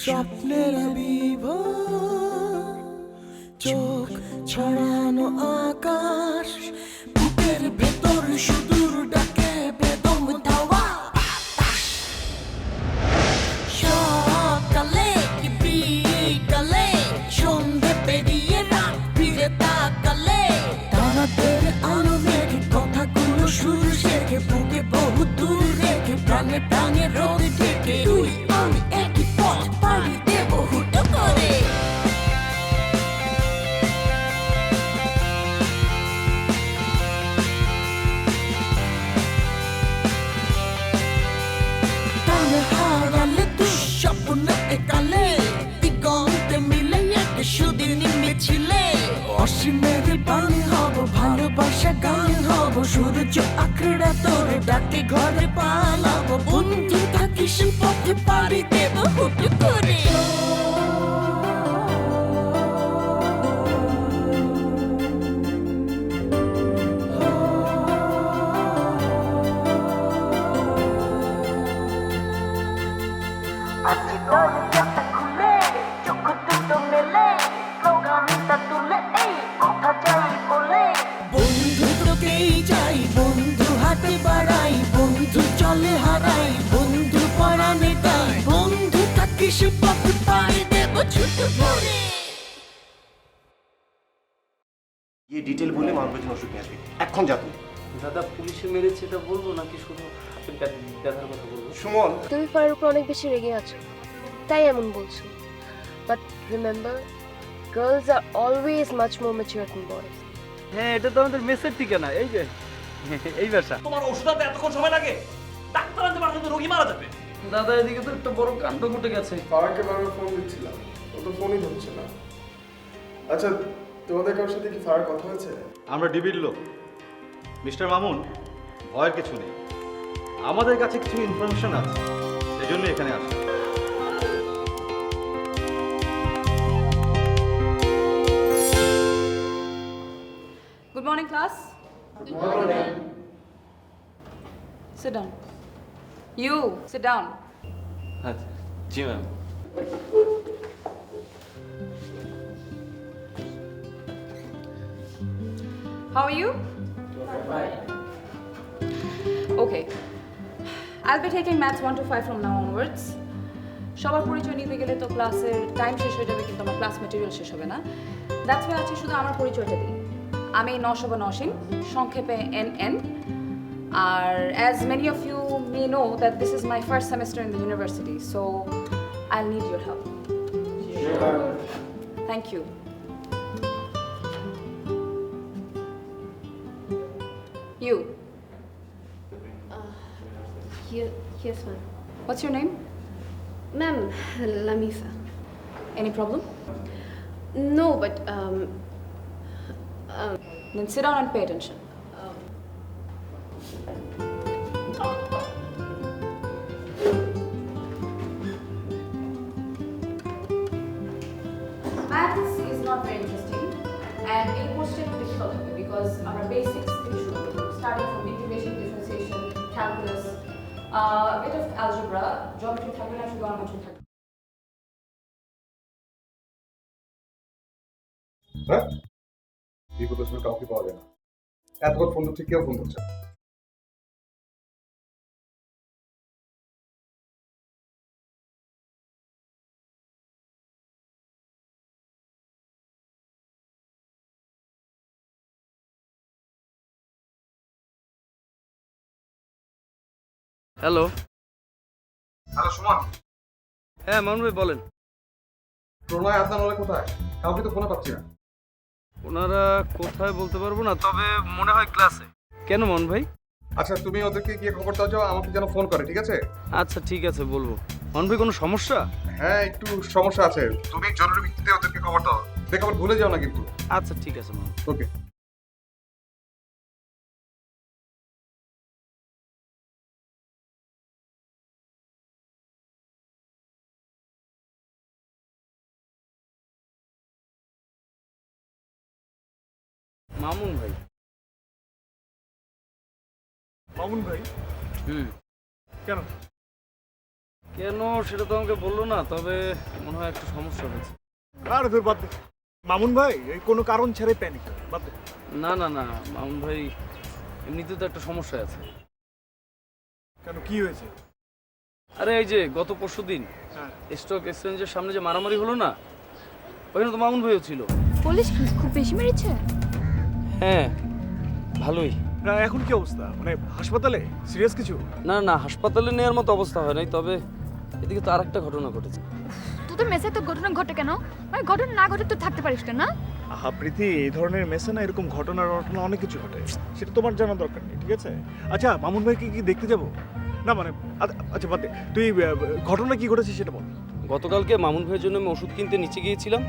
স্বপ্নের বিভোর চোখ ছড়ানো আকাশ বুকের ভেতর সুদূর ডাকে বেদম ধাওয়া বাতাস সকালে কি বিকালে সন্ধে পেরিয়ে রাত ফিরে তাকালে তারাদের আলো মেঘে কথাগুলো সুর শেখে বুকে বহু দূর রেখে প্রাণে প্রাণে রোদ ঢেকে তুই আমি একই পথ পাড়ি দেব হুটো করে টানে হারালে দুঃস্বপ্নে একালে দিগন্তে মিলে এক সুদিন মিছিলে অসীমের বাণী হব ভালোবাসা গান হব সূর্য আঁকড়া তোরে ডাকে ঘরে পালাবো বন্ধু থাকিস পথে পাড়ি দেব হুট করে আজ দরজাটা খুলে চোখ দুটো মেলে স্লোগানটা তুলে এই কথা যাই বলে বন্ধু তোকেই চাই বন্ধু হাতে বাড়াই বন্ধু চলে হারাই বন্ধু পরাণে তাই বন্ধু থাকিস পথে পাড়ি দেব ছুট করে ये डिटेल बोले मानবে জন্য ওষুধ নিয়ে আসবি এখন যা তুই দাদা পুলিশে মেরেছে এটা বলবো নাকি শুধু ব্যথার কথা বলবো? সুমন তুমি ফায়ার উপর অনেক বেশি রেগে আছো তাই এমন বলছো but remember girls are always much more mature than boys হ্যাঁ এটা তো আমাদের মেসের ঠিকানা এই যে এই ভাষা তোমার ওষুধ আনতে এতক্ষণ সময় লাগে ডাক্তার আনতে পারলে তো রোগী মারা যাবে দাদা এদিকে তো একটা বড় কাণ্ড ঘটে গেছে ফারাককে বারবার ফোন দিচ্ছিলাম ও তো ফোনই ধরছে না আচ্ছা তোমাদের কারোর সাথে কি ফারাক কথা হয়েছে আমরা ডিবির লোক মিস্টার মামুন ভয়ের কিছু নেই আমাদের কাছে কিছু ইনফরমেশন আছে সেজন্য এখানে আসি Good morning, class. Good morning. Sit down. You, sit down. আচ্ছা জি ma'am How are you? Okay. I'll be taking maths 1 to 5 from now onwards. সবার পরিচয় নিতে গেলে তো ক্লাসের টাইম শেষ হয়ে যাবে কিন্তু আমার ক্লাস ম্যাটেরিয়াল শেষ হবে না দ্যাটস ওয়াই আছে শুধু আমার পরিচয়টা দিই আমি নশবা নসীন সংক্ষেপে NN R as many of you may know that this is my first semester in the university so I'll need your help. Thank you. You. Yes ma'am. What's your name? Ma'am, Lamisa. Any problem? No, but Then sit down and pay attention. Maths is not very interesting and এই কোর্সটা একটু difficult হবে because আমরা basics থেকে শুরু করব starting from integration, differentiation, calculus, a bit of algebra, geometry থাকবে না শুধু trigonometry থাকবে হ্যাঁ বিপদের সময় কাউকে পাওয়া যায় না এতবার ফোন করছে কেউ ফোন করছে না। হ্যালো হ্যালো সুমন হ্যাঁ মামুন ভাই বলেন প্রণয় আদনান ওরা কোথায় কাউকে তো ফোনে পাচ্ছি না ওনারা কোথায় বলতে পারবো না তবে মনে হয় ক্লাসে কেন মামুন ভাই আচ্ছা তুমি ওদেরকে গিয়ে খবর দাও যাও আমাকে যেন ফোন করে ঠিক আছে আচ্ছা ঠিক আছে বলবো মামুন ভাই কোনো সমস্যা হ্যাঁ একটু সমস্যা আছে তুমি জরুরি ভিত্তিতে ওদেরকে খবর দাও দেখো আবার ভুলে যাও না কিন্তু আচ্ছা ঠিক আছে মামুন ওকে মামুন ভাই মামুন ভাই হুম কেন কেন সেটা তো আমাকে বললো না, তবে মনে হয় একটু সমস্যা হয়েছে। আর তোর বাদ দে। মামুন ভাই এই কোনো কারণ ছাড়াই প্যানিক করে, বাদ দে। না না না মামুন ভাই, এমনিতে তো একটা সমস্যা আছে। কেন, কি হয়েছে? আরে এই যে গত পরশুদিন হ্যাঁ। স্টক এক্সচেঞ্জের সামনে যে মারামারি হলো না, ওখানে তো মামুন ভাইও ছিল। পুলিশ কি খুব বেশি মেরেছে? হ্যাঁ ভালোই। না, এখন কি অবস্থা, মানে হাসপাতালে সিরিয়াস কিছু? না না হাসপাতালে নেওয়ার মতো অবস্থা হয় নাই, তবে এদিকে তো আরেকটা ঘটনা ঘটেছে। তোদের মেসে তো ঘটনা ঘটে কেন? মানে ঘটনা না ঘটে তুই থাকতে পারিস না? আহা প্রীতি, এই ধরনের মেসে না এরকম ঘটনা অনেক কিছু ঘটে, সেটা তোমার জানার দরকার নেই, ঠিক আছে? আচ্ছা, মামুন ভাইকে কি দেখতে যাবো? না মানে আচ্ছা বাদ দে, তুই ঘটনা কি ঘটেছে সেটা বল। গতকালকে মামুন ভাইয়ের জন্য আমি ওষুধ কিনতে নিচে গিয়েছিলাম,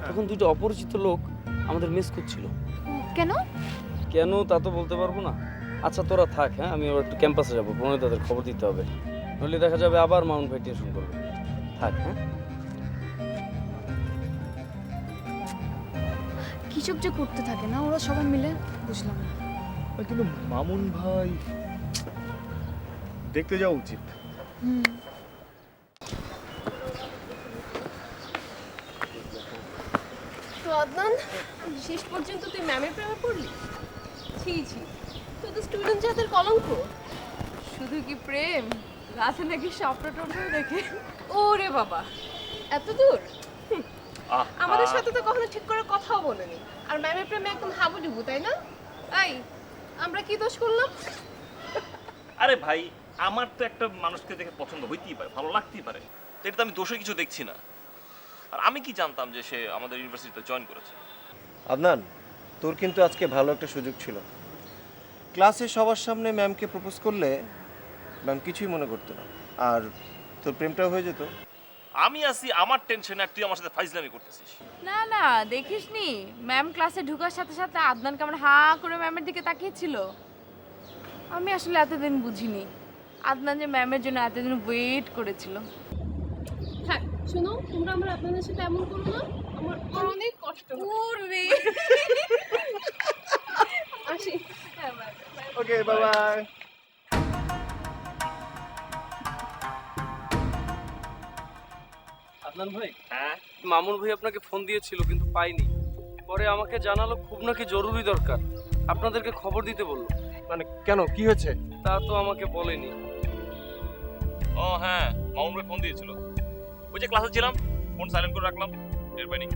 তখন দুটো অপরিচিত লোক আমাদের মিস করছিল। কেন? কেন তা তো বলতে পারবো না। আচ্ছা তোরা থাক, হ্যাঁ আমি আবার একটু ক্যাম্পাসে যাবো, প্রণীতাদের খবর দিতে হবে, নইলে দেখা যাবে আবার মামুন ভাই টেনশন করবে। থাক হ্যাঁ। কিসব যে করতে থাকে না ওরা সবাই মিলে, বুঝলাম না। কিন্তু মামুন ভাই দেখতে যাওয়া উচিত। তো আদনান, শেষ পর্যন্ত তুই ম্যামের প্রেমে পড়লি? ছি ছি, তুই তো স্টুডেন্ট জাতের কলঙ্ক। শুধু কি প্রেম, রাতে নাকি স্বপ্ন টপ্ন দেখে। ওরে বাবা, এত দূর? আমাদের সাথে তো কখনো ঠিক করে কথাও বলেনি, আর ম্যামের প্রেমে একদম হাবুডুবু, তাই না? এই, আমরা কি দোষ করলাম? আরে ভাই, আমার তো একটা মানুষকে দেখে পছন্দ হইতেই পারে, ভালো লাগতেই পারে, তো এটা তো আমি দোষের কিছু দেখছি না। আর আমি কি জানতাম যে সে আমাদের ইউনিভার্সিটিতে জয়েন করেছে? আদনান, তোর কিন্তু আজকে ভালো একটা সুযোগ ছিল। ক্লাসে সবার সামনে ম্যামকে প্রপোজ করলে ম্যাম কিছুই মনে করতো না, আর তোর প্রেমটাও হয়ে যেত। আমি আছি আমার টেনশনে, আর তুই আমার সাথে ফাইজলামি করতেছিস। না না, দেখিসনি ম্যাম ক্লাসে ঢোকার সাথে সাথে আদনান কেমন হা করে ম্যামের দিকে তাকিয়েছিল। আমি আসলে এতদিন বুঝিনি আদনান যে ম্যামের জন্য এতদিন ওয়েট করেছিল। হ্যাঁ শোনো, তোমরা আমার আপনাদের সাথে এমন করো না, আমার অনেক কষ্ট করবে। আসি। ওকে, বাই বাই। আদনান ভাই, হ্যাঁ, মামুন ভাই আপনাকে ফোন দিয়েছিল কিন্তু পাইনি, পরে আমাকে জানালো খুব নাকি জরুরি দরকার, আপনাদেরকে খবর দিতে বললো। মানে কেন, কি হয়েছে? তা তো আমাকে বলেনি। ও হ্যাঁ, মামুন ভাই ফোন দিয়েছিল, ওই যে ক্লাসে ছিলাম, ফোন সাইলেন্ট করে রাখলাম, টের পাইনি।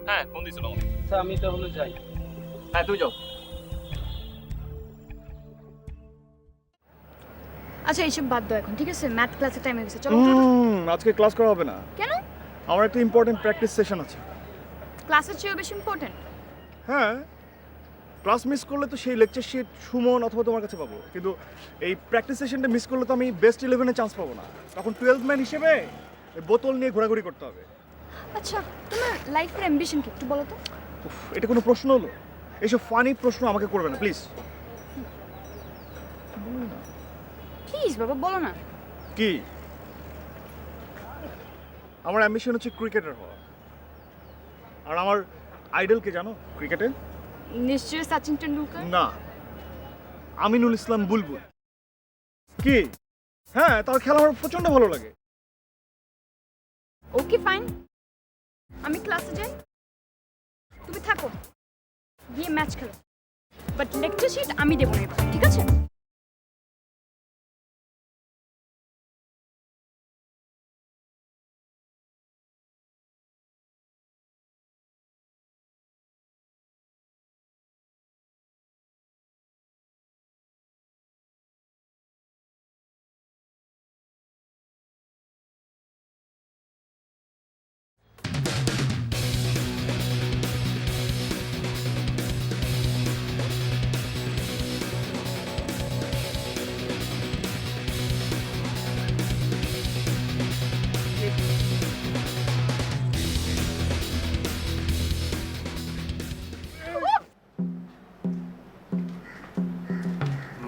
হ্যাঁ ফোন দিয়েছিল আমাকে। তা আমি তাহলে যাই। হ্যাঁ তুই যাও। আচ্ছা এইসব বাদ দাও এখন, ঠিক আছে? ম্যাথ ক্লাসের টাইম হয়ে গেছে, চলো। আজকে ক্লাস করা হবে না, কেন? আমার একটা ইম্পর্টেন্ট প্র্যাকটিস সেশন আছে। ক্লাসের চেয়েও বেশি ইম্পর্টেন্ট? হ্যাঁ, ক্লাস মিস করলে তো সেই লেকচার শিট সুমন অথবা তোমার কাছে পাবো, কিন্তু এই প্র্যাকটিস সেশনটা মিস করলে তো আমি বেস্ট 11-এ চান্স পাবো না। তখন 12th ম্যান হিসেবে ওই বোতল নিয়ে ঘোরাঘুরি করতে হবে। আচ্ছা তোমার লাইফের অ্যাম্বিশন কি একটু বলো তো? উফ, এটা কোনো প্রশ্ন হলো? এইসব ফানি প্রশ্ন আমাকে করবে না প্লিজ। প্লিজ বাবা বলো না। কি? আমার অ্যাম্বিশন হচ্ছে ক্রিকেটার হওয়া। আর আমার আইডলকে জানো ক্রিকেটে? নিশ্চয়ই সচিন টেন্ডুলকার। না, আমিনুল ইসলাম বুলবুল। কি? হ্যাঁ, তার খেলা আমার প্রচন্ড ভালো লাগে। ওকে ফাইন, আমি ক্লাসে যাই, তুমি থাকো, গিয়ে ম্যাচ খেলো, বাট লেকচার শিট আমি দেবো না এবার, ঠিক আছে?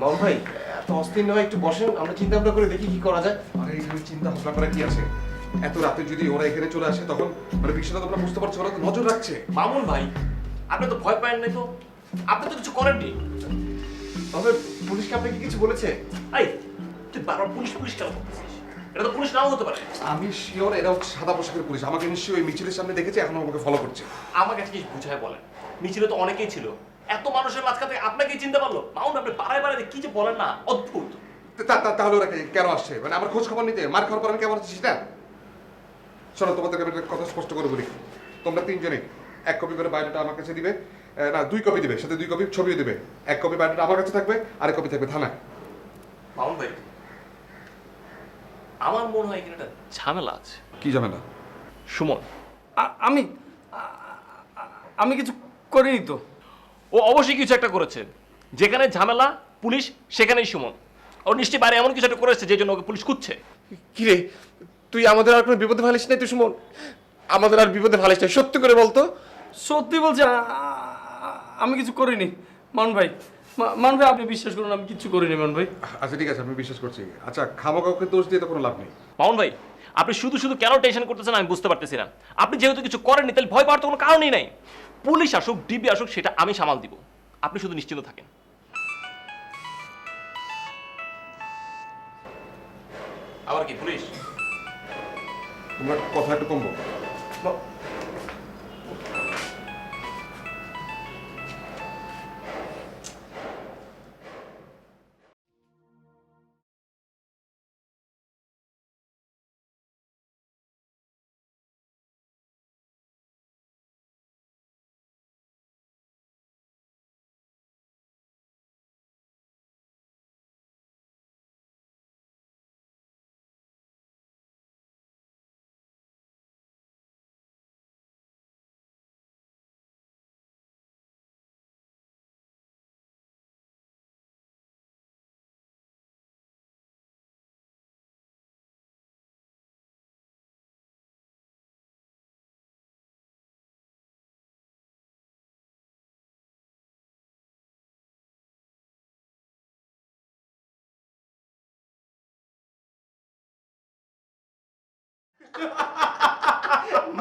মামুন ভাই, এত অস্থির নয়, একটু বসেন, আমরা চিন্তা ভাবনা করে দেখি কি করা যায়। আরে এখানে চিন্তা ভাবনা করা কি আছে? এত রাতে যদি ওরা এখানে চলে আসে তখন মানে বিষয়টা তোমরা বুঝতে পারছো, ওরা তো নজর রাখছে। মামুন ভাই, আপনি তো ভয় পায়েন নাই তো? আপনি তো কিছু করেননি। তবে পুলিশকে আপনাকে কিছু বলেছে? এই তুই বারবার পুলিশ পুলিশ কেন করতেছিস? এটা তো পুলিশ নাও হতে পারে। আমি শিওর এরাও সাদা পোশাকের পুলিশ। আমাকে নিশ্চয়ই ওই মিছিলের সামনে দেখেছে, এখন আমাকে ফলো করছে। আমাকে আজকে বুঝায় বলেন, মিছিলে তো অনেকেই ছিল, এত মানুষের মাঝখান থেকে আপনাকেই চিনতে পারলো? মাউন্ট আপনি পাড়ায় পাড়ায় কি যে বলেন না, অদ্ভুত। তাহলে ওরা কেন আসছে? মানে আমার খোঁজ খবর নিতে? মার খাওয়ার পর আমি কেমন আছি সেটা? শোনো, তোমাদেরকে আমি একটা কথা স্পষ্ট করে বলি, তোমরা তিনজনে 1 কপি করে বায়োডাটা আমার কাছে দিবে, না 2 কপি দিবে, সাথে 2 কপি ছবিও দিবে। 1 কপি বায়োডাটা আমার কাছে থাকবে, আর 1 কপি থাকবে থানায়। মাউন্ট ভাই, আমার মনে হয় এখানে একটা ঝামেলা আছে। কি ঝামেলা? সুমন। আমি কিছু করিনি তো। ও অবশ্যই কিছু একটা করেছে। যেখানে ঝামেলা পুলিশ, সেখানেই সুমন। ও নিশ্চয়ই বাইরে এমন কিছু একটা করেছে যে জন্য ওকে পুলিশ খুঁজছে। কি রে, তুই আমাদের আর কোনো বিপদে ফেলিস নাই? তুই সুমন, আমাদের আর বিপদে ফেলিস নাই, সত্যি করে বলতো। সত্যি বলছি, আমি কিছু করিনি মান ভাই। মান ভাই, আপনি বিশ্বাস করুন, আমি কিছু করিনি মান ভাই। আচ্ছা ঠিক আছে, আমি বিশ্বাস করছি। আচ্ছা, খামোকাউকে দোষ দিয়ে তো কোনো লাভ নেই। মাউন্ট ভাই, আপনি শুধু শুধু কেন টেনশন করতেছেন আমি বুঝতে পারতেছি না। আপনি যেহেতু কিছু করেননি, তাহলে ভয় পাওয়ার তো কোনো কারণই নাই। পুলিশ আসুক, ডিবি আসুক, সেটা আমি সামাল দিব। আপনি শুধু নিশ্চিন্ত থাকেন। আবার কি পুলিশ? তোমরা কথা একটু কমবো।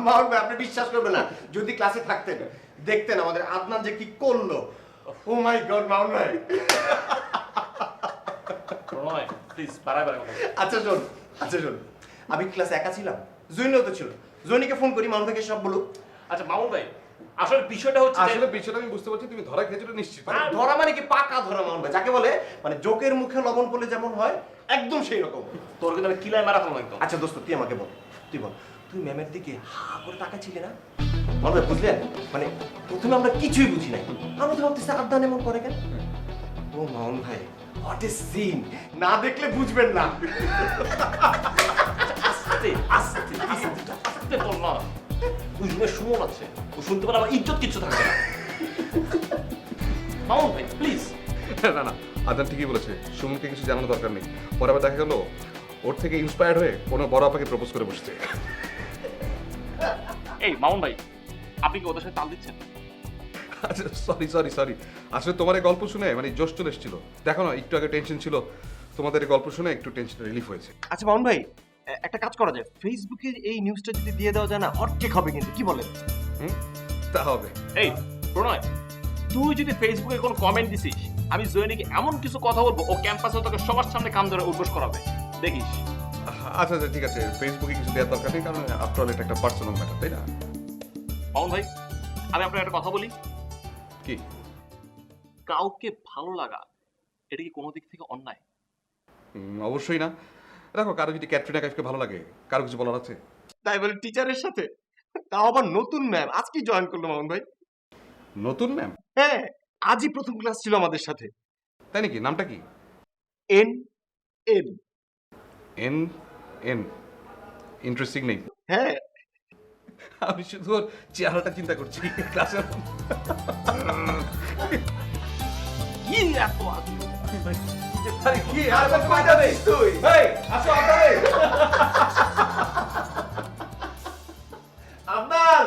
মাউন্ট ভাই, আপনি বিশ্বাস করবেন না, যদি ক্লাসে থাকতেন দেখতেন আমাদের আদনান যে কি করলো। ও মাই গড মাউন্ট ভাই। প্লিজ বাড়ায় বাড়ায় কথা। আচ্ছা শোন, আমি ক্লাসে একা ছিলাম, জয়নিও তো ছিল। জয়নিকে ফোন করি, মাউন্ট ভাইকে সব বলুক। আচ্ছা মাউন্ট ভাই, আসলে বিষয়টা হচ্ছে আসলে বিষয়টা আমি বুঝতে পারছি, তুমি ধরা খেয়েছো নিশ্চিত। ধরা মানে কি? পাকা ধরা মাউন্ট ভাই, যাকে বলে মানে জোকের মুখে লবণ পড়লে যেমন হয়, একদম সেই রকম। তোর কিন্তু আমি কিলাই মারা ফেললাম একদম। আচ্ছা দোস্ত, তুই আমাকে বল, তুই বল, তুই ম্যামের দিকে হা করে তাকাচ্ছিলে না? মাউন্ট ভাই বুঝলেন, মানে প্রথমে আমরা কিছুই বুঝি নাই, আমরা তো ভাবতেছি আদনান এমন করে কেন। ও মাউন্ট ভাই, হোয়াট এ সিন, না দেখলে বুঝবেন না। আস্তে আস্তে আস্তে আস্তে বল না। ওই রুমে সুমন আছে, ও শুনতে পারে, আমার ইজ্জত কিচ্ছু থাকবে না। মাউন্ট ভাই প্লিজ। না, আদান ঠিকই বলেছে, সুমনকে কিছু জানানো দরকার নেই। পরে আবার দেখা গেল ওর থেকে ইন্সপায়ার্ড হয়ে কোনো বড় আপাকে প্রপোজ করে বসছে। এই মাউন্ট ভাই, আপনি কি ওদের সাথে তাল দিচ্ছেন? আচ্ছা সরি, আসলে তোমার এই গল্প শুনে মানে জোশ চলে এসেছিল। দেখো না, একটু আগে টেনশন ছিল, তোমাদের এই গল্প শুনে একটু টেনশন রিলিফ হয়েছে। আচ্ছা মাউন্ট ভাই, একটা কাজ করা যায়, ফেসবুকে এই নিউজটা যদি দিয়ে দেওয়া যায় না, অর্ধেক হবে কিন্তু, কি বলেন? তা হবে। এই প্রণয়, তুই যদি ফেসবুকে কোনো কমেন্ট দিছিস, আমি জয়নিকে এমন কিছু কথা বলবো, ও ক্যাম্পাসে তোকে সবার সামনে কাম ধরে উদ্বোস করাবে, দেখিস। আচ্ছা ঠিক আছে, ফেসবুকে কিছু দেওয়ার দরকার নেই, কারণ আফটার অল এটা একটা পার্সোনাল ম্যাটার, তাই না? মাউন্ট ভাই, আমি আপনাকে একটা কথা বলি। কি? কাউকে ভালো লাগা এটা কি কোনো দিক থেকে অন্যায়? অবশ্যই না। দেখো, কারো যদি ক্যাটরিনা কাইফকে ভালো লাগে, কারো কিছু বলার আছে? তাই বলে টিচারের সাথে, তাও আবার নতুন ম্যাম, আজকে জয়েন করলো মাউন্ট ভাই। নতুন ম্যাম? হ্যাঁ, আজই প্রথম ক্লাস ছিল আমাদের সাথে। তাই নাকি? নামটা কি? N N N N interesting নেই? হ্যাঁ, আমি শুধু ওর চেহারাটা চিন্তা করছি ক্লাসে। কি এত আগে আরে কি আর কই যাবে তুই? এই আসো আপনারে। আদনান।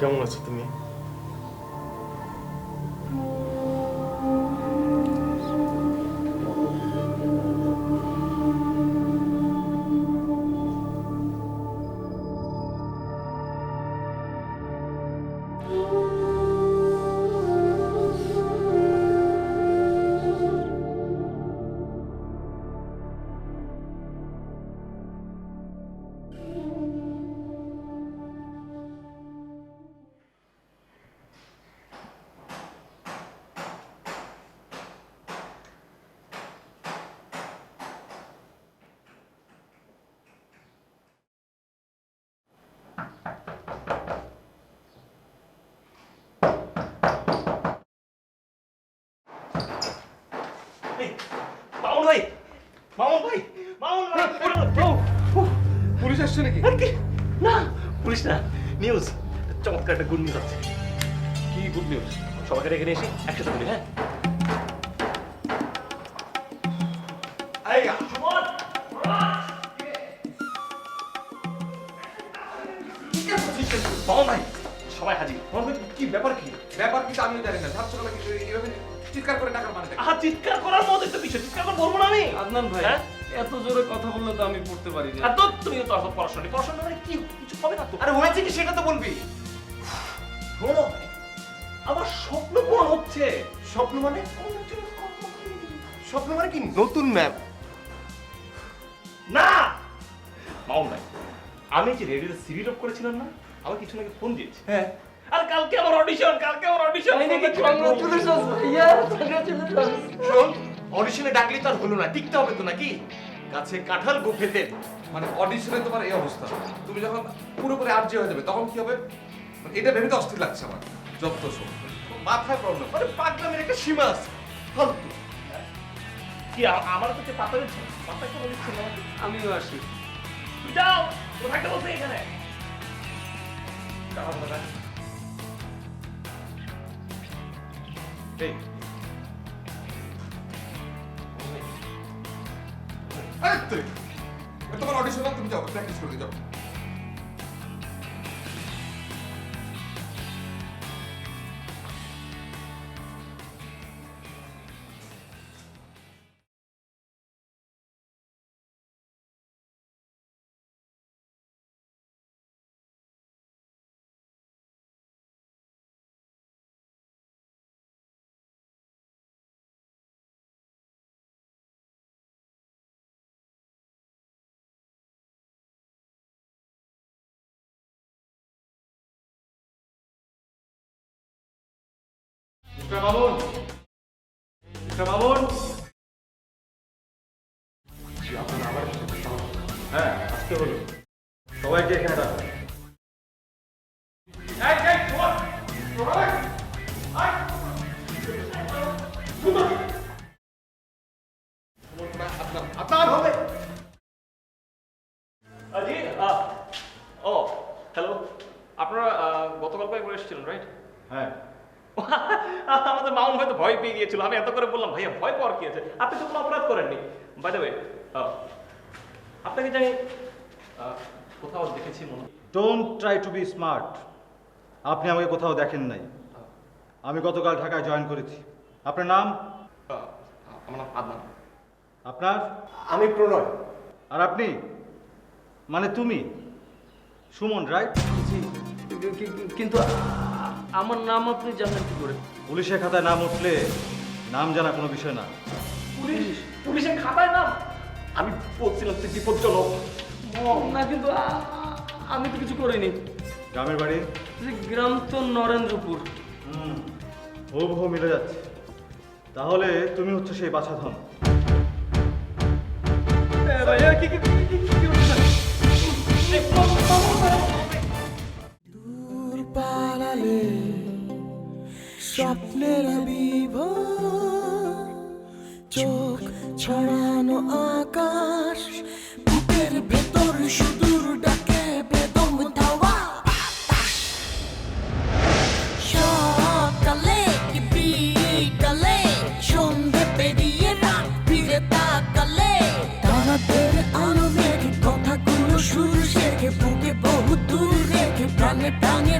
কেমন আছো তুমি? মামুন ভাই, মামুন ভাই, মামুন ভাই, পুলিশ আসছে নাকি? না পুলিশ না, নিউজ, চমৎকার একটা গুড নিউজ আছে। কি গুড নিউজ? সবাইকে ডেকে নিয়ে এসে একসাথে বলি। হ্যাঁ মামুন ভাই, সবাই হাজির। কি ব্যাপার কি? ব্যাপার কিন্তু আমিও জানি না। সাত সকালে এইভাবে চিৎকার করে টাকার মানে আহা, চিৎকার করার মতো একটা বিষয়, চিৎকার করে বলবো না আমি। আদনান ভাই, হ্যাঁ? এত জোরে কথা বললে তো আমি পড়তে পারি না। আর তো তুমি তো আসলে পড়াশোনা নেই, পড়াশোনা মানে কি কিছু হবে না তো। আরে হয়েছে কি সেটা তো বলবি। শোনো, আমার স্বপ্ন পূরণ হচ্ছে। স্বপ্ন মানে? স্বপ্ন মানে কি? নতুন ম্যাপ? না মামুন ভাই, আমি যে রেডিওতে সিরিয়াল অফ করেছিলাম না, আমার কিছু আগে ফোন দিয়েছে। হ্যাঁ। আর কালকে আমার অডিশন, কালকে আমার অডিশন। শোন, অডিশনে ডাকলি তো আর হলো না, টিকতে হবে তো নাকি? গাছে কাঁঠাল গোফেতে। মানে অডিশনে তোমার এই অবস্থা, তুমি যখন পুরোপুরি আর্জি হয়ে যাবে তখন কি হবে? মানে এটা ভেবে তো অস্থির লাগছে আমার। যত সব মাথায় প্রবলেম। আরে পাগলামের একটা সীমা আছে। ফালতু। কি আমার কাছে পাতা দিচ্ছে, পাতা কেন দিচ্ছে না? আমিও আসি। তুই যাও, তো থাকতে বলছে এখানে। দাঁড়াও দাদা। এই আরে তুই তোমার অডিশন তুমি যাও, প্র্যাকটিস করে যাও। Mister Mamun, mister Mamun. হ্যাঁ, আসতে বলুন। সবাইকে এখানে ডাকুন। আপনার হবে। জি, ও হ্যালো, আপনারা গতকাল একবার এসেছিলেন রাইট? হ্যাঁ। আমাদের মামুন হয়তো ভয় পেয়ে গিয়েছিল, আমি এত করে বললাম ভাইয়া ভয় পাওয়ার কি আছে, আপনি তো কোনো অপরাধ করেননি। বাই দ্য ওয়ে, আপনাকে জানি কোথাও দেখেছি মনে হয়। Don't try to be smart. আপনি আমাকে কোথাও দেখেন নাই। আমি গতকাল ঢাকায় জয়েন করেছি। আপনার নাম? আমার নাম আদনান। আপনার? আমি প্রণয়। আর আপনি? মানে তুমি সুমন, রাইট? জি, কিন্তু আমার নাম আপনি জানেন কি করে? পুলিশের খাতায় নাম উঠলে নাম জানা কোনো বিষয় না। পুলিশ, পুলিশের খাতায় নাম? আমি বলছিলাম তুই বিপজ্জনক। না কিন্তু আমি তো কিছু করিনি। গ্রামের বাড়ি? গ্রাম তো নরেন্দ্রপুর। হুবহু মিলে যাচ্ছে। তাহলে তুমি হচ্ছে সেই বাছাধন। দূর পালালে স্বপ্নের বিভোর, চোখ ছড়ানো আকাশ, বুকের ভেতর সুদূর ডাকে বেদম ধাওয়া বাতাস। সকালে কি বিকালে, সন্ধে পেরিয়ে রাত ফিরে তাকালে, তারাদের আলো মেঘে কথাগুলো সুর শেখে, বুকে বহু দূর রেখে প্রাণে প্রাণে